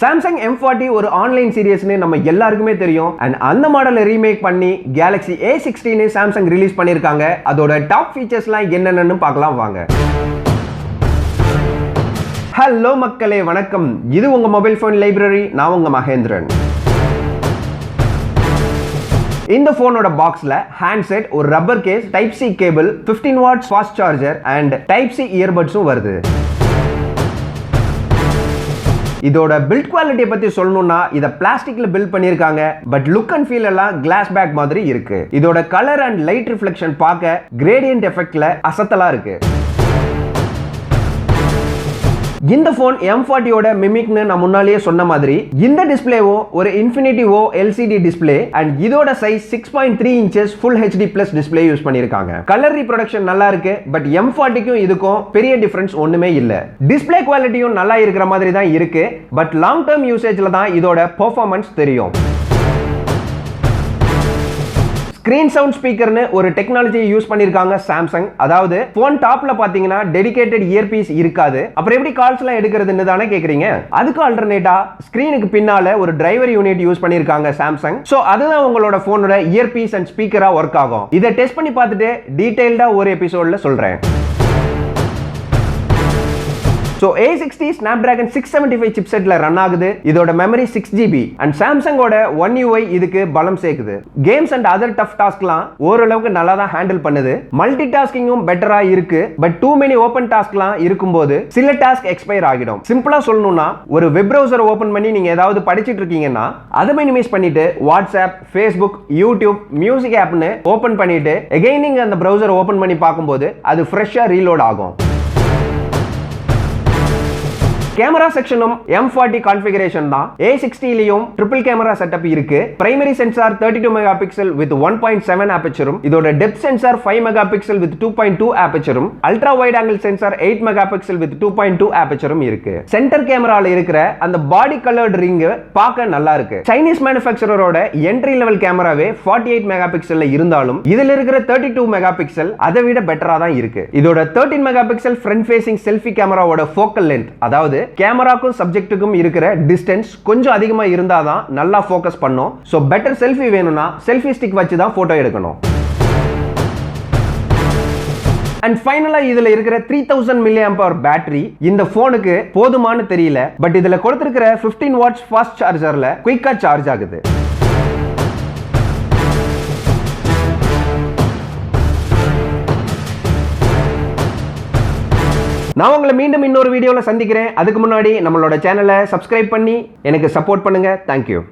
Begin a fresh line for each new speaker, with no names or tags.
Samsung M40 ஒரு online சீரியஸ்னு நம்ம எல்லாருக்குமே தெரியும். அண்ட் அந்த மாடலை ரீமேக் பண்ணி கேலக்ஸி A60 னு சாம்சங் ரிலீஸ் பண்ணிருக்காங்க. அதோட டாப் ஃபீச்சர்ஸ்லாம் என்னென்னு பார்க்கலாம் வாங்க. ஹலோ மக்களே, வணக்கம். இது உங்க மொபைல் போன் லைப்ரரி. நான் உங்க மகேந்திரன். இந்த போனோட பாக்ஸ்ல ஹேண்ட்செட், ஒரு rubber case, type C cable, 15 watts fast charger and type C இயர்பட்ஸும் வருது. இதோட பில்ட் குவாலிட்டியை பத்தி சொல்லணும்னா இத பிளாஸ்டிக்ல பில்ட் பண்ணிருக்காங்க. பட் லுக் அண்ட் ஃபீல் எல்லாம் கிளாஸ் பேக் மாதிரி இருக்கு. இதோட கலர் அண்ட் லைட் ரிஃப்ளெக்ஷன் பார்க்க கிரேடியன்ட் எஃபெக்ட்ல அசத்தலா இருக்கு. இந்த போன் M40 ஓட மிமிக்னு நான் முன்னாலேயே சொன்ன மாதிரி இந்த டிஸ்பிளேவும் ஒரு infinity O LCD display and இதோட size 6.3 inches full HD plus display use பண்ணிருக்காங்க. கலர் ரீப்ரொடக்ஷன் நல்லா இருக்கு. பட் M40க்கும் இதுக்கும் பெரிய டிஃபரன்ஸ் ஒண்ணுமே இல்ல. டிஸ்பிளே குவாலிட்டியும் நல்லா இருக்கிற மாதிரி தான் இருக்கு. பட் லாங் டர்ம் யூசேஜ்ல தான் இதோட பெர்ஃபார்மன்ஸ் தெரியும். ஸ்கிரீன் சவுண்ட் ஸ்பீக்கர்னு ஒரு டெக்னாலஜியை யூஸ் பண்ணிருக்காங்க சாம்சங். அதாவது போன் டாப்ல பாத்தீங்கன்னா டெடிகேட்டட் இயர்பீஸ் இருக்காது. அப்புறம் எப்படி கால்ஸ் எல்லாம் எடுக்கிறதுன்னு தானே கேக்குறீங்க. அதுக்கு ஆல்டர்னேட்டா ஸ்கிரீனுக்கு பின்னால ஒரு டிரைவர் யூனிட் யூஸ் பண்ணிருக்காங்க சாம்சங். சோ அதுதான் உங்களோட போனோட இயர்பீஸ் அண்ட் ஸ்பீக்கரா ஒர்க் ஆகும். இதை டெஸ்ட் பண்ணி பார்த்துட்டு டீடைல்டா ஒரு எபிசோட்ல சொல்றேன். So A60 Snapdragon 675 chipsetல ரன் ஆகுது. இதோட memory 6GB and சாம்சங்கோட One UI இதுக்கு பலம் சேர்க்குது. கேம்ஸ் அண்ட் அதர் டஃப் டாஸ்க்லாம் ஓரளவுக்கு நல்லா தான் ஹேண்டில் பண்ணுது. மல்டி டாஸ்கிங்கும் பெட்டரா இருக்கு. பட் டூ மெனி ஓபன் டாஸ்க்லாம் இருக்கும்போது சில டாஸ்க் எக்ஸ்பயர் ஆகிடும். சிம்பிளா சொல்லணும்னா ஒரு வெப் பிரவுசர் ஓபன் பண்ணி நீங்க ஏதாவது படிச்சிட்டு இருக்கீங்கன்னா அதை மினிமைஸ் பண்ணிட்டு வாட்ஸ்அப், ஃபேஸ்புக், யூடியூப், மியூசிக் ஆப்னு ஓபன் பண்ணிட்டு எகைன் நீங்க அந்த பிரவுசர் ஓபன் பண்ணி பார்க்கும்போது அது ஃப்ரெஷ்ஷா ரீலோட் ஆகும். கேமரா செக்ஷனும் M40 கான்ஃபிகரேஷன் தான். A60லயும் ட்ரிபிள் கேமரா செட்டப் இருக்கு. Primary sensor 32 mega pixel with 1.7 ஆபர்ச்சரும், இதோட depth sensor 5 mega pixel with 2.2 ஆபர்ச்சரும், ultra wide angle sensor 8 mega pixel with 2.2 ஆபர்ச்சரும் இருக்கு. சென்டர் கேமரால இருக்கிற அந்த பாடி கலர்ட் ரிங் பார்க்க நல்லா இருக்கு. சைனீஸ் மேனுஃபேக்சரரோட என்ட்ரி லெவல் கேமராவே 48 மெகா பிக்சல்ல இருந்தாலும் இதுல இருக்கிற 32 மெகா பிக்சல் அதை விட பெட்டரா தான் இருக்கு. இதோட 13 mega pixel front facing selfie கேமராவோட ஃபோக்கல் லென்த், அதாவது கேமராக்கும் சப்ஜெக்ட்டுக்கும் இருக்கிற டிஸ்டன்ஸ் கொஞ்சம் அதிகமா இருந்தாதான் நல்லா ஃபோக்கஸ் பண்ணும். சோ பெட்டர் செல்ஃபி வேணும்னா செல்ஃபி ஸ்டிக் வச்சு தான் போட்டோ எடுக்கணும். அண்ட் ஃபைனலா இதுல இருக்கிற 3000 mAh பேட்டரி இந்த போனுக்கு போதுமானு தெரியல. பட் இதுல கொடுத்திருக்கிற 15 வாட்ஸ் ஃபாஸ்ட் சார்ஜர்ல குயிக்கா சார்ஜ் ஆகுது. நான் உங்களை மீண்டும் இன்னொரு வீடியோல சந்திக்கிறேன். அதுக்கு முன்னாடி நம்மளோட சேனலை சப்ஸ்கிரைப் பண்ணி எனக்கு சப்போர்ட் பண்ணுங்க. தேங்க்யூ.